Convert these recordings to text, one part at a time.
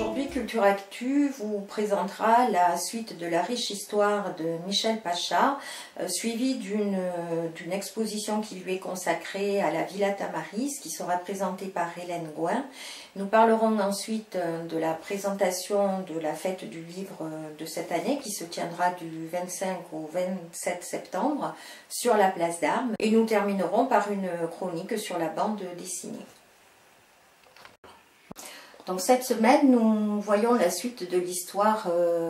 Aujourd'hui, Culture Actu vous présentera la suite de la riche histoire de Michel Pacha, suivie d'une exposition qui lui est consacrée à la Villa Tamaris, qui sera présentée par Hélène Gouin. Nous parlerons ensuite de la présentation de la fête du livre de cette année, qui se tiendra du 25 au 27 septembre sur la place d'Armes. Et nous terminerons par une chronique sur la bande dessinée. Donc cette semaine, nous voyons la suite de l'histoire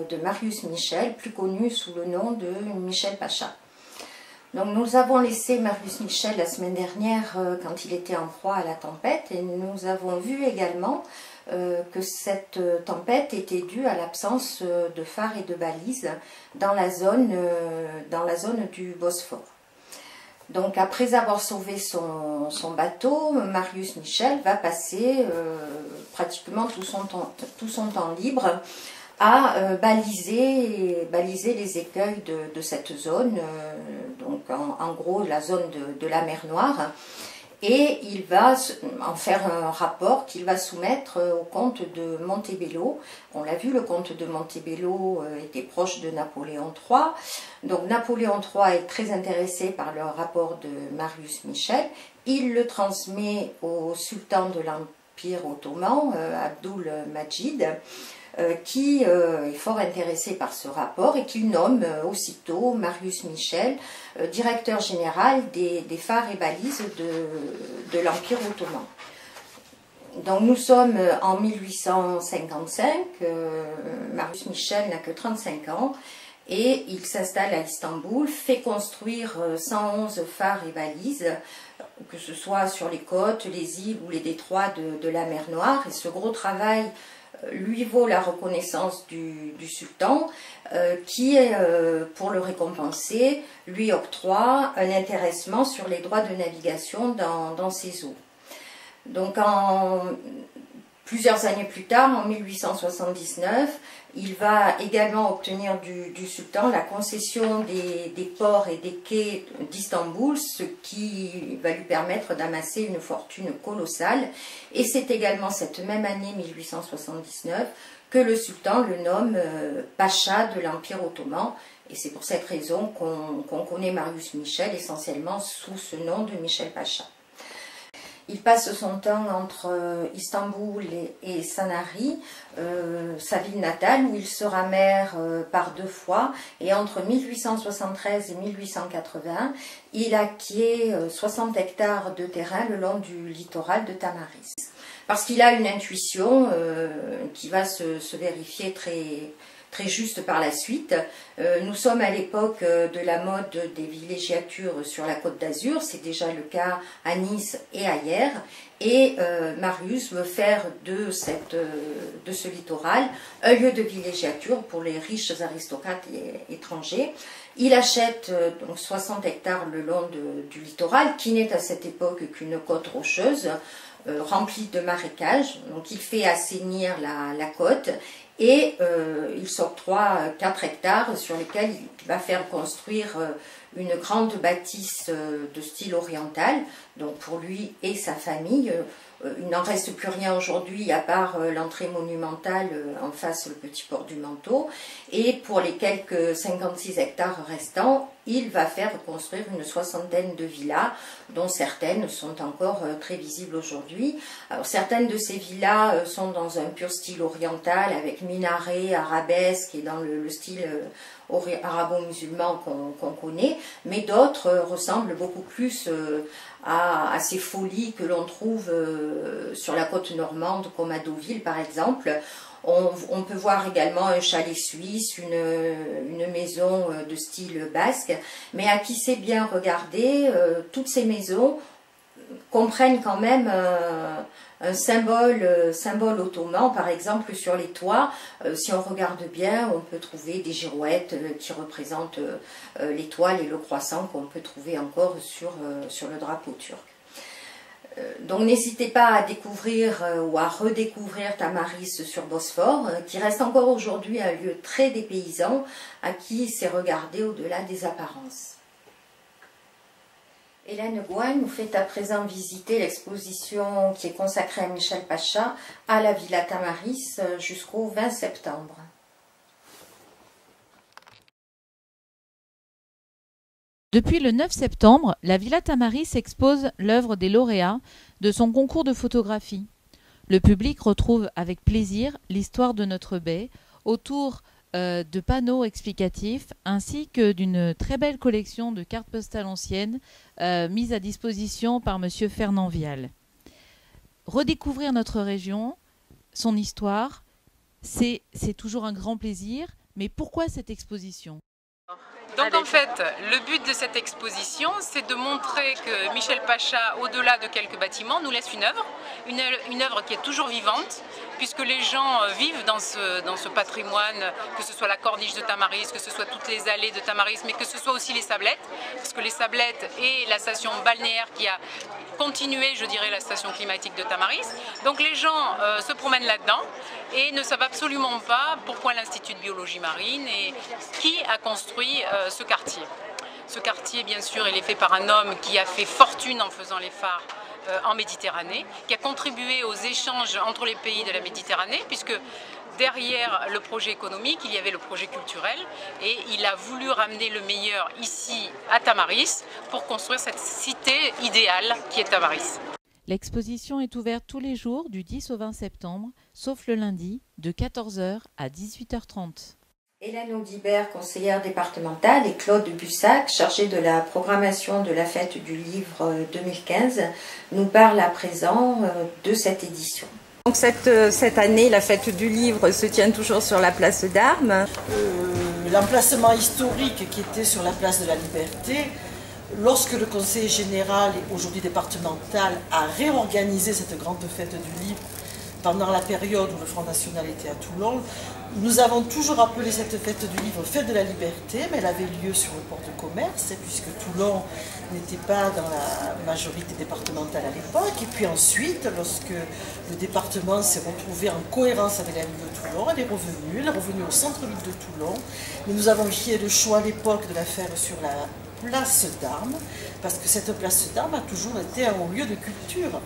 de Marius Michel, plus connu sous le nom de Michel Pacha. Donc nous avons laissé Marius Michel la semaine dernière quand il était en proie à la tempête, et nous avons vu également que cette tempête était due à l'absence de phares et de balises dans la zone du Bosphore. Donc après avoir sauvé son bateau, Marius Michel va passer pratiquement tout son temps libre à baliser les écueils de cette zone, donc en gros la zone de la mer Noire, et il va en faire un rapport qu'il va soumettre au comte de Montebello. On l'a vu, le comte de Montebello était proche de Napoléon III. Donc Napoléon III est très intéressé par le rapport de Marius Michel. Il le transmet au sultan de l'Empire ottoman, Abdul Majid, qui est fort intéressé par ce rapport et qui nomme aussitôt Marius Michel directeur général des phares et balises de l'Empire ottoman. Donc nous sommes en 1855, Marius Michel n'a que 35 ans et il s'installe à Istanbul, fait construire 111 phares et balises, que ce soit sur les côtes, les îles ou les détroits de la mer Noire, et ce gros travail lui vaut la reconnaissance du sultan qui, pour le récompenser, lui octroie un intéressement sur les droits de navigation dans ses eaux. Donc plusieurs années plus tard, en 1879, il va également obtenir du sultan la concession des ports et des quais d'Istanbul, ce qui va lui permettre d'amasser une fortune colossale. Et c'est également cette même année 1879 que le sultan le nomme Pacha de l'Empire ottoman. Et c'est pour cette raison qu'on connaît Marius Michel essentiellement sous ce nom de Michel Pacha. Il passe son temps entre Istanbul et Sanari, sa ville natale, où il sera maire par 2 fois. Et entre 1873 et 1880, il acquiert 60 hectares de terrain le long du littoral de Tamaris. Parce qu'il a une intuition qui va se vérifier très juste par la suite. Nous sommes à l'époque de la mode des villégiatures sur la Côte d'Azur, c'est déjà le cas à Nice et ailleurs, et Marius veut faire de ce littoral un lieu de villégiature pour les riches aristocrates étrangers. Il achète donc 60 hectares le long du littoral, qui n'est à cette époque qu'une côte rocheuse, remplie de marécages. Donc il fait assainir la côte, et il s'octroie 4 hectares sur lesquels il va faire construire une grande bâtisse de style oriental, donc pour lui et sa famille. Il n'en reste plus rien aujourd'hui à part l'entrée monumentale en face, le petit port du Manteau, et pour les quelques 56 hectares restants, il va faire construire une 60aine de villas, dont certaines sont encore très visibles aujourd'hui. Alors certaines de ces villas sont dans un pur style oriental, avec minarets, arabesques et dans le style arabo-musulman qu'on connaît, mais d'autres ressemblent beaucoup plus à ces folies que l'on trouve sur la côte normande, comme à Deauville par exemple. On peut voir également un chalet suisse, une maison de style basque, mais à qui sait bien regarder, toutes ces maisons comprennent quand même un symbole ottoman. Par exemple sur les toits, si on regarde bien, on peut trouver des girouettes qui représentent l'étoile et le croissant qu'on peut trouver encore sur le drapeau turc. Donc n'hésitez pas à découvrir ou à redécouvrir Tamaris sur Bosphore, qui reste encore aujourd'hui un lieu très dépaysant, à qui c'est regarder au-delà des apparences. Hélène Gouin nous fait à présent visiter l'exposition qui est consacrée à Michel Pacha à la Villa Tamaris jusqu'au 20 septembre. Depuis le 9 septembre, la Villa Tamaris expose l'œuvre des lauréats de son concours de photographie. Le public retrouve avec plaisir l'histoire de notre baie autour de panneaux explicatifs ainsi que d'une très belle collection de cartes postales anciennes mises à disposition par M. Fernand Vial. Redécouvrir notre région, son histoire, c'est toujours un grand plaisir. Mais pourquoi cette exposition ? Donc en fait, le but de cette exposition, c'est de montrer que Michel Pacha, au-delà de quelques bâtiments, nous laisse une œuvre qui est toujours vivante, puisque les gens vivent dans ce patrimoine, que ce soit la corniche de Tamaris, que ce soit toutes les allées de Tamaris, mais que ce soit aussi les Sablettes, parce que les Sablettes et la station balnéaire qui a continué, je dirais, la station climatique de Tamaris. Donc les gens se promènent là-dedans et ne savent absolument pas pourquoi l'Institut de biologie marine et qui a construit ce quartier. Ce quartier, bien sûr, il est fait par un homme qui a fait fortune en faisant les phares en Méditerranée, qui a contribué aux échanges entre les pays de la Méditerranée, puisque derrière le projet économique, il y avait le projet culturel, et il a voulu ramener le meilleur ici à Tamaris pour construire cette cité idéale qui est Tamaris. L'exposition est ouverte tous les jours du 10 au 20 septembre, sauf le lundi, de 14 h à 18 h 30. Hélène Audibert, conseillère départementale, et Claude Bussac, chargé de la programmation de la Fête du Livre 2015, nous parlent à présent de cette édition. Donc cette année, la Fête du Livre se tient toujours sur la place d'Armes. L'emplacement historique qui était sur la place de la Liberté, lorsque le Conseil général, aujourd'hui départemental, a réorganisé cette grande fête du livre pendant la période où le Front National était à Toulon, nous avons toujours appelé cette fête du livre Fête de la Liberté, mais elle avait lieu sur le port de commerce, puisque Toulon n'était pas dans la majorité départementale à l'époque. Et puis ensuite, lorsque le département s'est retrouvé en cohérence avec la ville de Toulon, elle est revenue au centre-ville de Toulon. Mais nous avons fait le choix à l'époque de la faire sur la place d'Armes, parce que cette place d'Armes a toujours été un haut lieu de culture.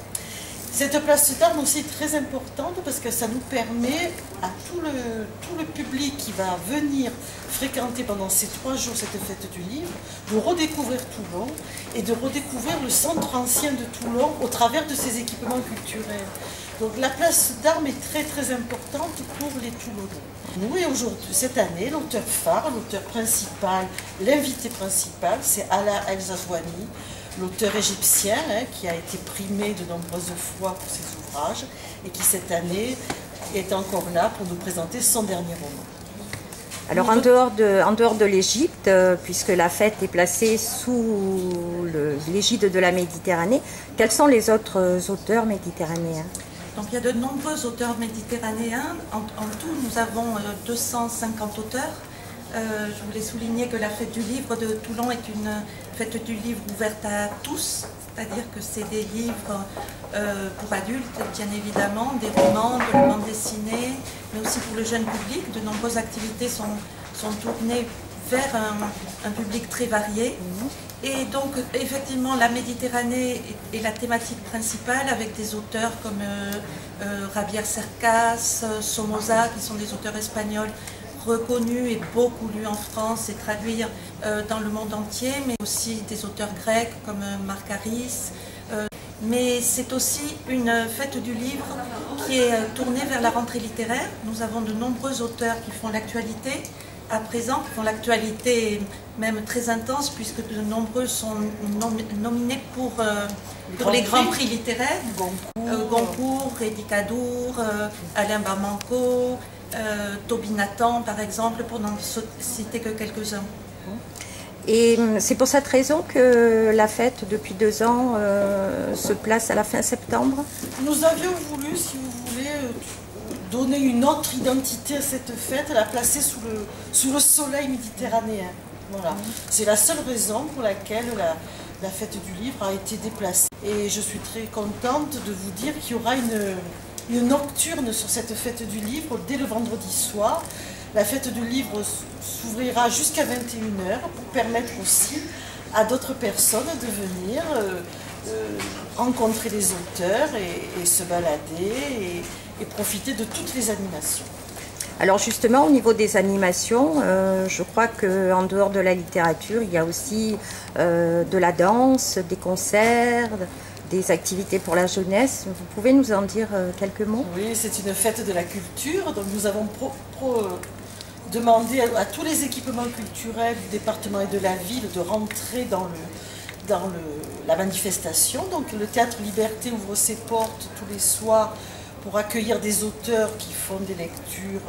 Cette place d'Armes aussi est très importante parce que ça nous permet à tout le public qui va venir fréquenter pendant ces 3 jours cette fête du livre de redécouvrir Toulon et de redécouvrir le centre ancien de Toulon au travers de ses équipements culturels. Donc la place d'Armes est très très importante pour les Toulonnais. Nous, et aujourd'hui, cette année, l'auteur phare, l'auteur principal, l'invité principal, c'est Ala El-Zazouani, l'auteur égyptien qui a été primé de nombreuses fois pour ses ouvrages et qui cette année est encore là pour nous présenter son dernier roman. Alors en dehors de l'Égypte, puisque la fête est placée sous l'égide de la Méditerranée, quels sont les autres auteurs méditerranéens ? Donc il y a de nombreux auteurs méditerranéens. En tout, nous avons 250 auteurs. Je voulais souligner que la Fête du Livre de Toulon est une Fête du Livre ouverte à tous, c'est-à-dire que c'est des livres pour adultes, bien évidemment, des romans, de la bande dessinée, mais aussi pour le jeune public. De nombreuses activités sont tournées vers un public très varié. Et donc, effectivement, la Méditerranée est la thématique principale avec des auteurs comme Javier Cercas, Somoza, qui sont des auteurs espagnols reconnus et beaucoup lus en France et traduits dans le monde entier, mais aussi des auteurs grecs comme Marc Harris. Mais c'est aussi une fête du livre qui est tournée vers la rentrée littéraire. Nous avons de nombreux auteurs qui font l'actualité à présent, qui font l'actualité même très intense, puisque de nombreux sont nominés pour les grands prix littéraires. Goncourt, Eddy Cadour, Alain Barmanco, Toby Nathan, par exemple, pour n'en citer que quelques-uns. Et c'est pour cette raison que la fête, depuis 2 ans, se place à la fin septembre. Nous avions voulu, si vous voulez, donner une autre identité à cette fête, la placer sous le soleil méditerranéen. Voilà. C'est la seule raison pour laquelle la fête du livre a été déplacée. Et je suis très contente de vous dire qu'il y aura une nocturne sur cette fête du livre dès le vendredi soir. La fête du livre s'ouvrira jusqu'à 21 h pour permettre aussi à d'autres personnes de venir rencontrer les auteurs et se balader et profiter de toutes les animations. Alors justement, au niveau des animations, je crois qu'en dehors de la littérature, il y a aussi de la danse, des concerts, des activités pour la jeunesse. Vous pouvez nous en dire quelques mots? Oui, c'est une fête de la culture, donc nous avons demandé à tous les équipements culturels du département et de la ville de rentrer dans la manifestation. Donc le Théâtre Liberté ouvre ses portes tous les soirs pour accueillir des auteurs qui font des lectures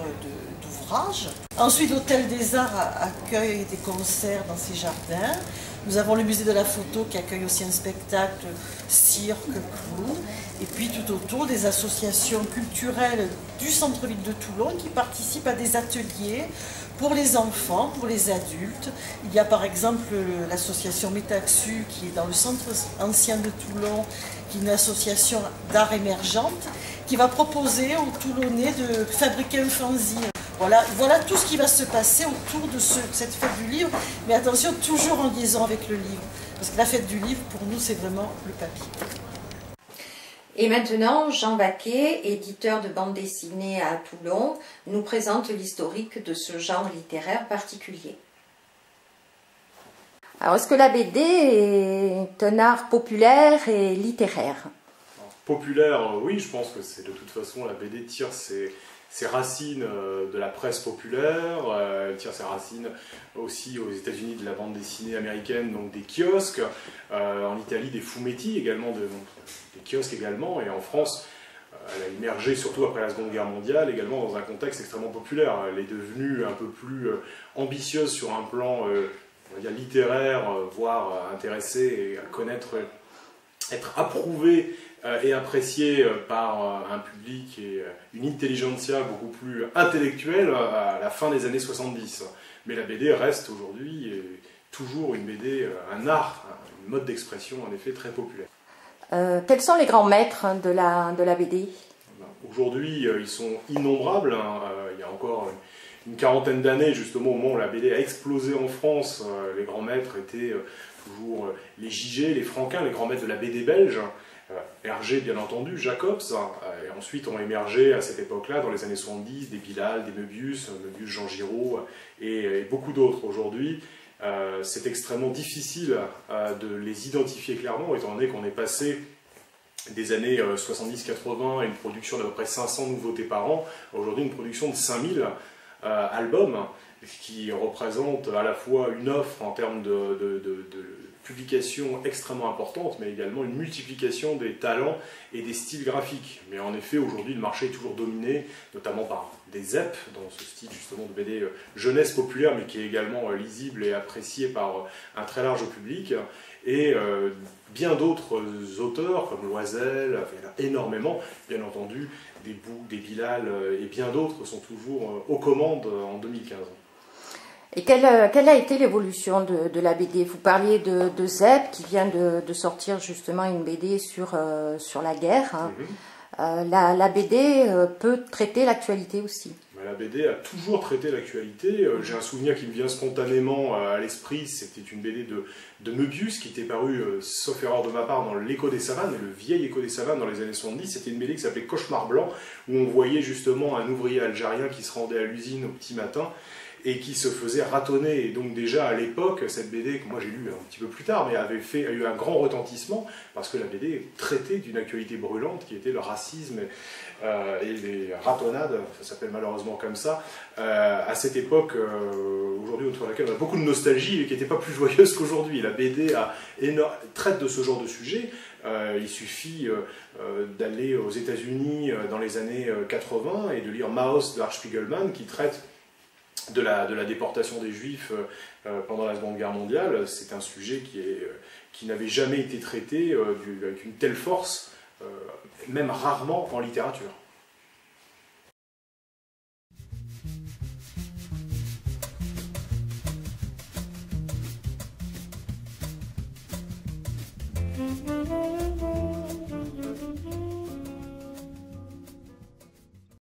d'ouvrages. Ensuite, l'Hôtel des Arts accueille des concerts dans ses jardins. Nous avons le musée de la photo qui accueille aussi un spectacle cirque, clown. Et puis tout autour, des associations culturelles du centre-ville de Toulon qui participent à des ateliers pour les enfants, pour les adultes. Il y a par exemple l'association Métaxu qui est dans le centre ancien de Toulon, qui est une association d'art émergente, qui va proposer aux Toulonnais de fabriquer un fanzine. Voilà tout ce qui va se passer autour de cette fête du livre, mais attention, toujours en liaison avec le livre. Parce que la fête du livre, pour nous, c'est vraiment le papier. Et maintenant, Jean Baquet, éditeur de bande dessinée à Toulon, nous présente l'historique de ce genre littéraire particulier. Alors, est-ce que la BD est un art populaire et littéraire? Populaire, oui, je pense que c'est de toute façon, la BD tire ses racines de la presse populaire, elle tire ses racines aussi aux États-Unis de la bande dessinée américaine, donc des kiosques, en Italie des fumetti également, des kiosques également, et en France, elle a émergé surtout après la Seconde Guerre mondiale, également dans un contexte extrêmement populaire. Elle est devenue un peu plus ambitieuse sur un plan on va dire littéraire, voire intéressée et à connaître, être approuvée et apprécié par un public et une intelligentsia beaucoup plus intellectuelle à la fin des années 70. Mais la BD reste aujourd'hui toujours une BD, un art, un mode d'expression en effet très populaire. Quels sont les grands maîtres de la BD? Aujourd'hui, ils sont innombrables. Il y a encore une quarantaine d'années, justement, au moment où la BD a explosé en France, les grands maîtres étaient toujours les Gigé, les Franquin, les grands maîtres de la BD belge. Hergé, bien entendu, Jacobs, et ensuite ont émergé à cette époque-là, dans les années 70, des Bilal, des Möbius, Jean Giraud et beaucoup d'autres. Aujourd'hui, c'est extrêmement difficile de les identifier clairement, étant donné qu'on est passé des années 70-80 à une production d'à peu près 500 nouveautés par an, aujourd'hui une production de 5000 albums, qui représente à la fois une offre en termes de publication extrêmement importante, mais également une multiplication des talents et des styles graphiques. Mais en effet, aujourd'hui, le marché est toujours dominé, notamment par des ZEP, dans ce style justement de BD jeunesse populaire, mais qui est également lisible et apprécié par un très large public, et bien d'autres auteurs, comme Loisel, il y en a énormément, bien entendu, des Bouc, des Bilal, et bien d'autres sont toujours aux commandes en 2015. Et quelle a été l'évolution de la BD? Vous parliez de ZEP qui vient de sortir justement une BD sur la guerre. La BD peut traiter l'actualité aussi. La BD a toujours traité l'actualité. J'ai un souvenir qui me vient spontanément à l'esprit, c'était une BD de Möbius qui était parue, sauf erreur de ma part, dans l'Écho des Savanes, le vieil Écho des Savanes dans les années 70. C'était une BD qui s'appelait Cauchemar Blanc, où on voyait justement un ouvrier algérien qui se rendait à l'usine au petit matin et qui se faisait ratonner. Et donc déjà à l'époque, cette BD, que moi j'ai lue un petit peu plus tard, mais a eu un grand retentissement, parce que la BD traitait d'une actualité brûlante qui était le racisme et les ratonnades, ça s'appelle malheureusement comme ça, à cette époque, aujourd'hui autour de laquelle on a beaucoup de nostalgie et qui n'était pas plus joyeuse qu'aujourd'hui. La BD traite de ce genre de sujet. Il suffit d'aller aux États-Unis dans les années 80 et de lire Maus de Art Spiegelman qui traite de la déportation des Juifs pendant la Seconde Guerre mondiale. C'est un sujet qui n'avait jamais été traité avec une telle force, même rarement en littérature.